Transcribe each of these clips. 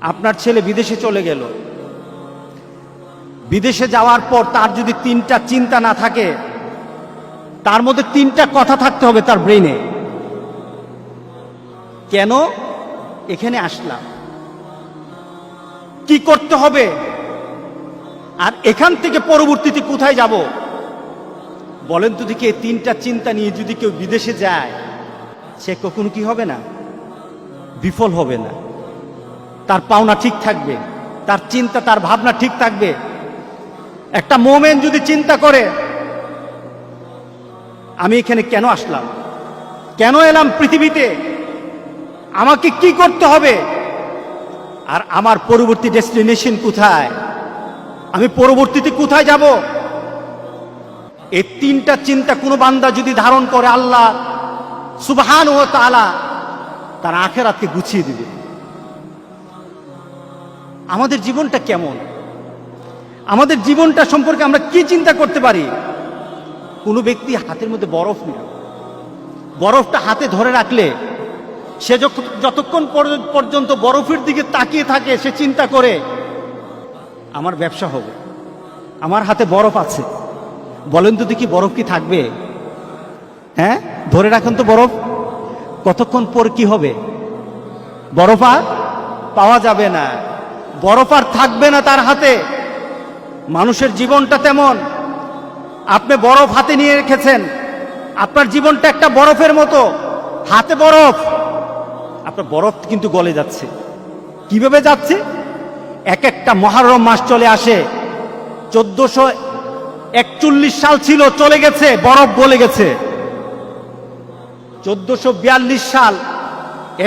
আপনার ছেলে বিদেশে চলে গেল, বিদেশে যাওয়ার পর তার যদি 3টা চিন্তা না থাকে, তার মধ্যে 3টা কথা থাকতে হবে তার ব্রেনে। কেন এখানে আসলাম, কি করতে হবে, আর এখান থেকে পরবর্তীতে কোথায় যাব। বলেন তো দেখি, এই 3টা চিন্তা নিয়ে যদি কেউ বিদেশে যায়, সে কখনো কি হবে না, বিফল হবে না। তার পাওনা ঠিক থাকবে, তার চিন্তা তার ভাবনা ঠিক থাকবে। একটা মোমেন যদি চিন্তা করে আমি এখানে কেন আসলাম, কেন এলাম পৃথিবীতে, আমাকে কি করতে হবে, আর আমার পরবর্তী ডেস্টিনেশন কোথায়, আমি পরবর্তীতে কোথায় যাব, এই 3টা চিন্তা কোনো বান্দা যদি ধারণ করে, আল্লাহ সুবহানাহু ওয়া তাআলা তার আখিরাতকে গুছিয়ে দিবে। আমাদের জীবনটা কেমন, আমাদের জীবনটা সম্পর্কে আমরা কি চিন্তা করতে পারি। কোনো ব্যক্তি হাতের মধ্যে বরফ নিল, বরফটা হাতে ধরে রাখলে সে যতক্ষণ পর্যন্ত বরফের দিকে তাকিয়ে থাকে, সে চিন্তা করে আমার ব্যবসা হবে, আমার হাতে বরফ আছে। বলেন তো দেখি, বরফ কি থাকবে? হ্যাঁ, ধরে রাখুন তো বরফ, কতক্ষণ পর কি হবে, বরফ আর পাওয়া যাবে না, বরফ আর থাকবে না তার হাতে। মানুষের জীবনটা তেমন, আপনি বরফ হাতে নিয়ে রেখেছেন, আপনার জীবনটা একটা বরফের মতো, হাতে বরফ, আপনার বরফ কিন্তু গলে যাচ্ছে। কিভাবে যাচ্ছে? একটা মুহররম মাস চলে আসে, 1441 সাল ছিল, চলে গেছে, বরফ গলে গেছে। 1442 সাল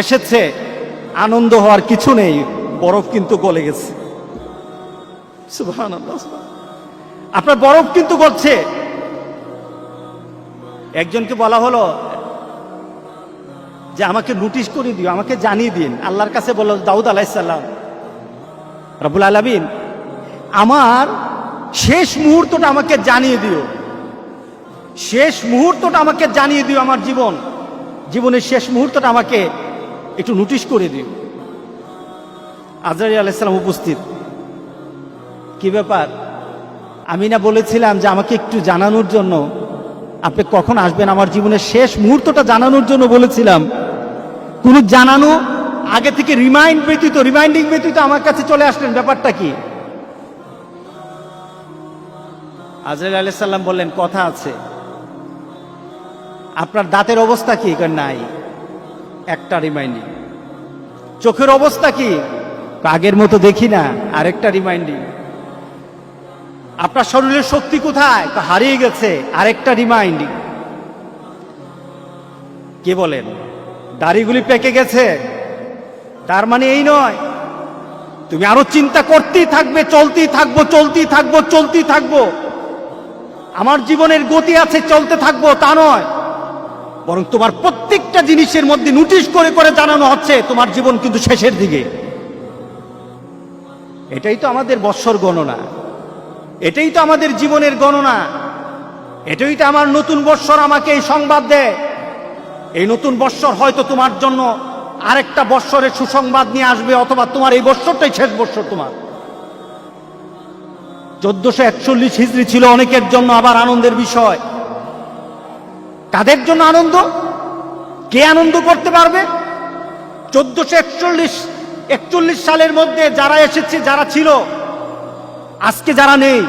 এসেছে, আনন্দ হওয়ার কিছু নেই, বরফ কিন্তু গলে গেছে। সুবহানাল্লাহ, আপনার বরফ কিন্তু গলছে। একজনকে বলা হলো যে আমাকে নোটিশ করে দিও, আমাকে জানিয়ে দিন। আল্লাহর কাছে বলল দাউদ আলাইহিস সালাম, রব্বুল আলামিন আমার শেষ মুহূর্তটা আমাকে জানিয়ে দিও, শেষ মুহূর্তটা আমাকে জানিয়ে দিও, আমার জীবনের শেষ মুহূর্তটা আমাকে একটু নোটিশ করে দিও। আজরাইল আলাইহিস সালাম উপস্থিত। কি ব্যাপার? আমি না বলেছিলাম যে আমাকে একটু জানানোর জন্য, আপনি কখন আসবেন, আমার জীবনের শেষ মুহূর্তটা জানানোর জন্য বলেছিলাম। কোন জানানো আগে থেকে রিমাইন্ডিং ব্যতীত আমার কাছে চলে আসলেন, ব্যাপারটা কি? আজরাইল আলাইহিস সালাম বললেন, কথা আছে। আপনার দাঁতের অবস্থা কি? নাই, একটা রিমাইন্ডিং। চোখের অবস্থা কি? আগের মতো দেখি না, আরেকটা রিমাইন্ডিং। আপনার শরীরের শক্তি কোথায়? হারিয়ে গেছে, আরেকটা রিমাইন্ডিং। কে বলেন দাড়িগুলি পেকে গেছে, তার মানে এই নয় তুমি আরো চিন্তা করতেই থাকবে, চলতেই থাকবো। আমার জীবনের গতি আছে, চলতে থাকবো, তা নয়, বরং তোমার প্রত্যেকটা জিনিসের মধ্যে নোটিশ করে করে জানানো হচ্ছে তোমার জীবন কিন্তু শেষের দিকে। এটাই তো আমাদের বৎসর গণনা, এটাই তো আমাদের জীবনের গণনা, এটাই তো আমার নতুন বৎসর আমাকে এই সংবাদ দেয়। এই নতুন বৎসর হয়তো তোমার জন্য আরেকটা বৎসরের সুসংবাদ নিয়ে আসবে, অথবা তোমার এই বৎসরটাই শেষ বৎসর। তোমার 1441 হিজরি ছিল অনেকের জন্য আবার আনন্দের বিষয়। কাদের জন্য আনন্দ? কে আনন্দ করতে পারবে? 1441 সালের মধ্যে যারা এসেছে, যারা ছিল, আজকে যারা নেই,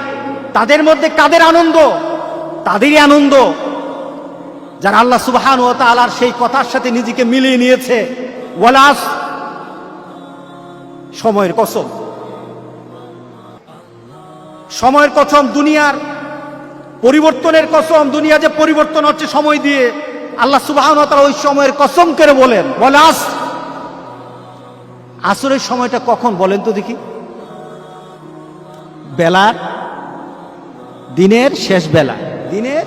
তাদের মধ্যে কাদের আনন্দ? তাদেরই আনন্দ যারা আল্লাহ সুবহানাহু ওয়া তাআলার সেই কথার সাথে নিজেকে মিলিয়ে নিয়েছে। ওয়ালাস, সময়ের কসম, সময়ের কসম, দুনিয়ার পরিবর্তনের কসম। দুনিয়া যে পরিবর্তন হচ্ছে সময় দিয়ে, আল্লাহ সুবহানাহু ওয়া তাআলা ওই সময়ের কসম করে বলেন, ওয়ালাস। আসরের সময়টা কখন বলেন তো দেখি? বেলার, দিনের শেষ বেলা, দিনের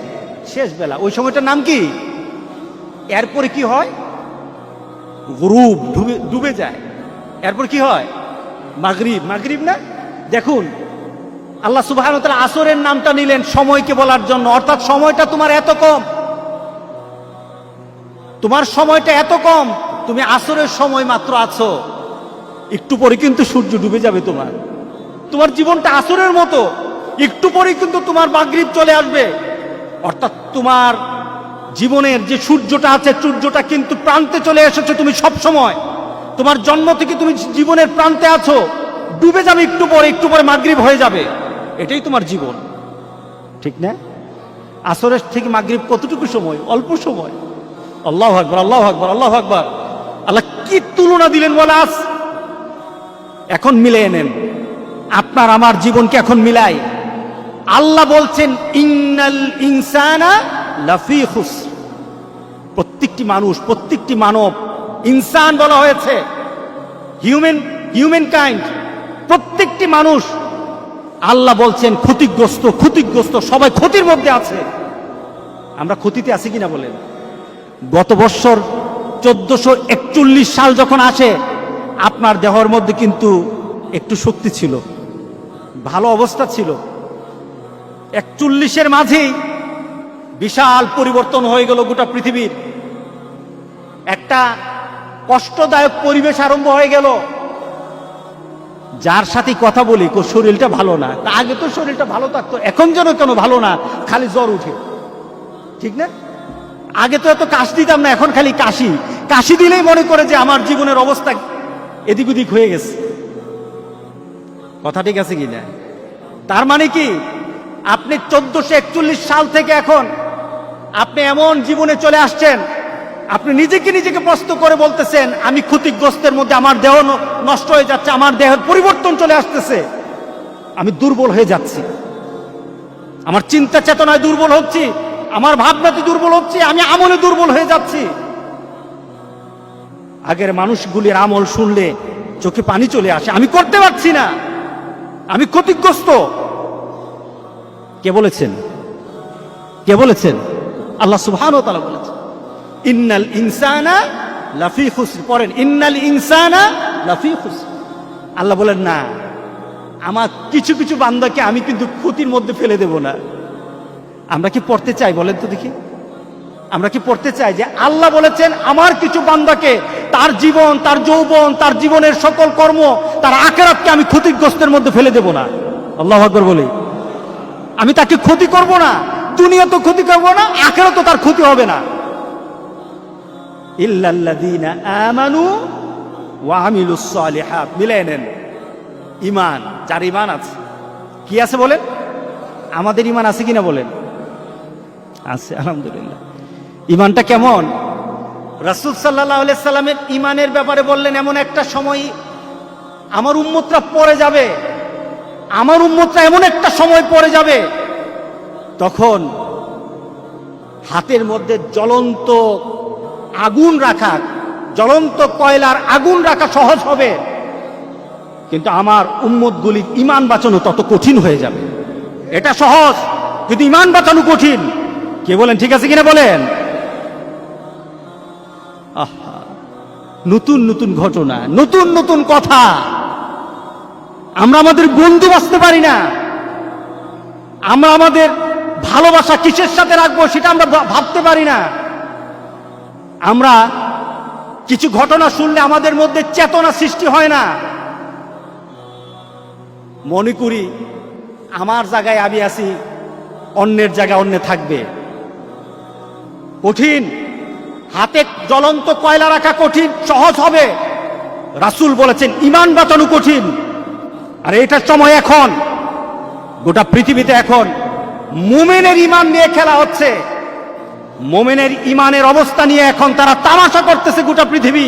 শেষ বেলা, ওই সময়টার নাম কি? এরপরে কি হয়? গুরুব, ডুবে যায়। এরপর কি হয়? মাগরিব। মাগরিব না? দেখুন আল্লাহ সুবহানাহু ওয়া তাআলা আসরের নামটা নিলেন সময়কে বলার জন্য, অর্থাৎ সময়টা তোমার এত কম, তোমার সময়টা এত কম, তুমি আসরের সময় মাত্র আছো। একটু পরে কিন্তু সূর্য ডুবে যাবে। তোমার জীবনটা আসরের মতো, একটু পরে কিন্তু তোমার মাগরিব চলে আসবে। অর্থাৎ তোমার জীবনের যে সূর্যটা আছে, সূর্যটা কিন্তু প্রান্তে চলে এসেছে। তুমি সব সময় তোমার জন্ম থেকে তুমি জীবনের প্রান্তে আছো, ডুবে যাবে একটু পরে মাগরিব হয়ে যাবে। এটাই তোমার জীবন, ঠিক না? আসরের থেকে মাগরিব কতটুকু সময়? অল্প সময়। আল্লাহু আকবার, আল্লাহু আকবার, আল্লাহু আকবার। আল্লাহ কি তুলনা দিলেন বলে আজ। এখন মিলিয়ে নেন, আপনার আমার জীবনকে এখন মিলাই। আল্লাহ বলছেন ইন্নাল ইনসানা লাফি খুসর। প্রত্যেকটি মানুষ, প্রত্যেকটি মানব, ইনসান বলা হয়েছে, হিউম্যান কাইন্ড, প্রত্যেকটি মানুষ আল্লাহ বলছেন ক্ষতিগ্রস্ত, সবাই ক্ষতির মধ্যে আছে। আমরা ক্ষতিতে আছি কিনা বলেন? গত বছর 1441 সাল যখন আসে, আপনার দেহের মধ্যে কিন্তু একটু শক্তি ছিল, ভালো অবস্থা ছিল। 41-এর মাঝেই বিশাল পরিবর্তন হয়ে গেল গোটা পৃথিবীর। একটা কষ্টদায়ক পরিবেশ আরম্ভ হয়ে গেল। যার সাথে কথা বলি শরীরটা ভালো না, আগে তো শরীরটা ভালো থাকতো, এখন যেন কেন ভালো না, খালি জ্বর উঠে, ঠিক না? আগে তো এত কাশ দিতাম না, এখন খালি কাশি দিলেই মনে করে যে আমার জীবনের অবস্থা এদিক ওদিক হয়ে গেছে। কথা ঠিক আছে কি না? তার মানে কি, আপনি 1441 সাল থেকে এখন আপনি এমন জীবনে চলে আসছেন, আপনি নিজেকে প্রশ্ন করে বলতেছেন আমি ক্ষতিগ্রস্তের মধ্যে, আমার দেহ নষ্ট হয়ে যাচ্ছে, আমার দেহের পরিবর্তন চলে আসতেছে, আমি দুর্বল হয়ে যাচ্ছি, আমার চিন্তা চেতনায় দুর্বল হচ্ছি, আমার ভাবনাতে দুর্বল হচ্ছি, আমি আমলে দুর্বল হয়ে যাচ্ছি। আগের মানুষগুলির আমল শুনলে চোখে পানি চলে আসে, আমি করতে পারছি না, আমি ক্ষতিগ্রস্ত। কে বলেছেন? আল্লাহ সুবহানাহু ওয়া তাআলা বলেছেন ইন্নাল ইনসানা লাফি খুসর। পড়েন, ইন্নাল ইনসানা লাফি খুসর। আল্লাহ বলেন না, আমার কিছু কিছু বান্দাকে আমি কিন্তু ক্ষতির মধ্যে ফেলে দেব না। আমরা কি পড়তে চাই বলেন তো দেখি? আমরা কি পড়তে চাই যে আল্লাহ বলেছেন আমার কিছু বান্দাকে, তার জীবন, তার যৌবন, তার জীবনের সকল কর্ম, তার আখিরাতকে আমি ক্ষতিগ্রস্তের মধ্যে ফেলে দেব না? আল্লাহু আকবার বলি। আমি তাকে ক্ষতি করব না, দুনিয়া তো ক্ষতি করব না, আখিরাত তো তার ক্ষতি হবে না। ইল্লাল্লাযীনা আমানু ওয়া আমিলুস সালিহাত। মিলিয়ে নেন, ঈমান, যার ঈমান আছে। কি আছে বলেন? আমাদের ঈমান আছে কিনা বলেন? আছে, আলহামদুলিল্লাহ। ঈমানটা কেমন? রাসূল সাল্লাল্লাহু আলাইহি সাল্লামের ঈমানের ব্যাপারে বললেন এমন একটা সময় আমার উম্মতরা পড়ে যাবে, আমার উম্মতরা এমন একটা সময় পড়ে যাবে, তখন হাতের মধ্যে জ্বলন্ত আগুন রাখা, জ্বলন্ত কয়লার আগুন রাখা সহজ হবে, কিন্তু আমার উম্মতগুলির ঈমান বাঁচানো তত কঠিন হয়ে যাবে। এটা সহজ, কিন্তু ঈমান বাঁচানো কঠিন। কে বলেন ঠিক আছে কিনা বলেন? আহা, নতুন ঘটনা, নতুন কথা। আমরা আমাদের বন্ধু বাঁচতে পারি না, আমরা আমাদের ভালোবাসা কিসের সাথে রাখবো সেটা আমরা ভাবতে পারি না। আমরা কিছু ঘটনা শুনলে আমাদের মধ্যে চেতনা সৃষ্টি হয় না। মনে করি আমার জায়গায় আমি আছি, অন্যের জায়গায় অন্য থাকবে। কঠিন, হাতে জ্বলন্ত কয়লা রাখা কঠিন, সহজ হবে। রাসূল বলেছেন ঈমান বাঁচানো কঠিন। আর এটার সময় এখন গোটা পৃথিবীতে এখন মুমিনের ঈমান নিয়ে খেলা হচ্ছে। মুমিনের ঈমানের অবস্থা নিয়ে এখন তারা তামাশা করতেছে গোটা পৃথিবী।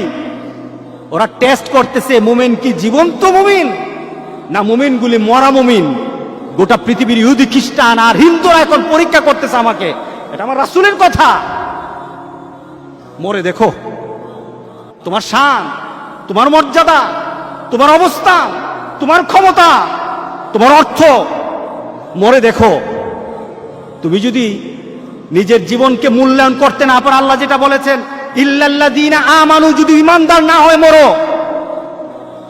ওরা টেস্ট করতেছে মুমিন কি জীবন্ত মুমিন না মুমিনগুলি মরা মুমিন। গোটা পৃথিবীর ইহুদি, খ্রিস্টান আর হিন্দুরা এখন পরীক্ষা করতেছে আমাকে। এটা আমার রাসূলের কথা। মরে দেখো তোমার শান, তোমার মর্যাদা, তোমার অবস্থা, তোমার ক্ষমতা, তোমার অর্থ, মরে দেখো। তুমি যদি নিজের জীবনকে মূল্যায়ন করতে না পারো, আল্লাহ যেটা বলেছেন ইল্লাল্লাযীনা আমানু, যদি ঈমানদার না হয় মরো,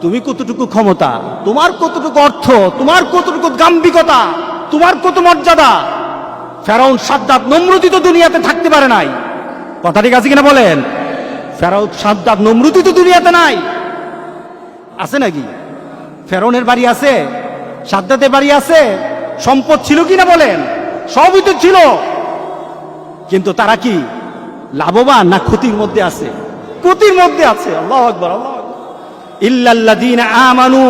তুমি কতটুকু ক্ষমতা, তোমার কতটুকু অর্থ, তোমার কতটুকু গাম্ভীর্যতা, তোমার কত মর্যাদা। ফেরাউন, সাদ্দাত, নমরুদ তো দুনিয়াতে থাকতে পারে নাই। কথা ঠিক আছে কিনা বলেন? ফেরাউন, সাদ্দাত, নমরুদ তো দুনিয়াতে নাই। আছে নাকি? ফেরৌনের বাড়ি আছে, সাদ্দাতের বাড়ি আছে, সম্পদ ছিল কিনা বলেন? সবই তো ছিল, কিন্তু তারা কি লাভবান না ক্ষতির মধ্যে আছে? ক্ষতির মধ্যে আছে। আল্লাহু আকবার, আল্লাহু আকবার। ইল্লাল্লাযীনা আমানু,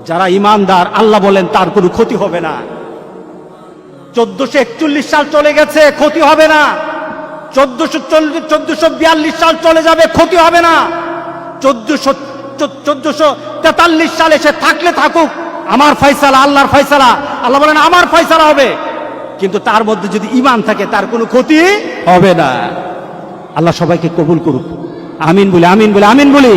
যারা ঈমানদার, আল্লাহ বলেন তার কোনো ক্ষতি হবে না। 1441 সাল চলে গেছে, ক্ষতি হবে না। 1442 সাল চলে যাবে, ক্ষতি হবে না। 1443 সালে সে থাকলে থাকুক, আমার ফয়সালা, আল্লাহর ফয়সালা। আল্লাহ বলেন আমার ফয়সালা হবে, কিন্তু তার মধ্যে যদি ঈমান থাকে তার কোনো ক্ষতি হবে না। আল্লাহ সবাইকে কবুল করুক। আমিন বলি, আমিন বলি, আমিন বলি।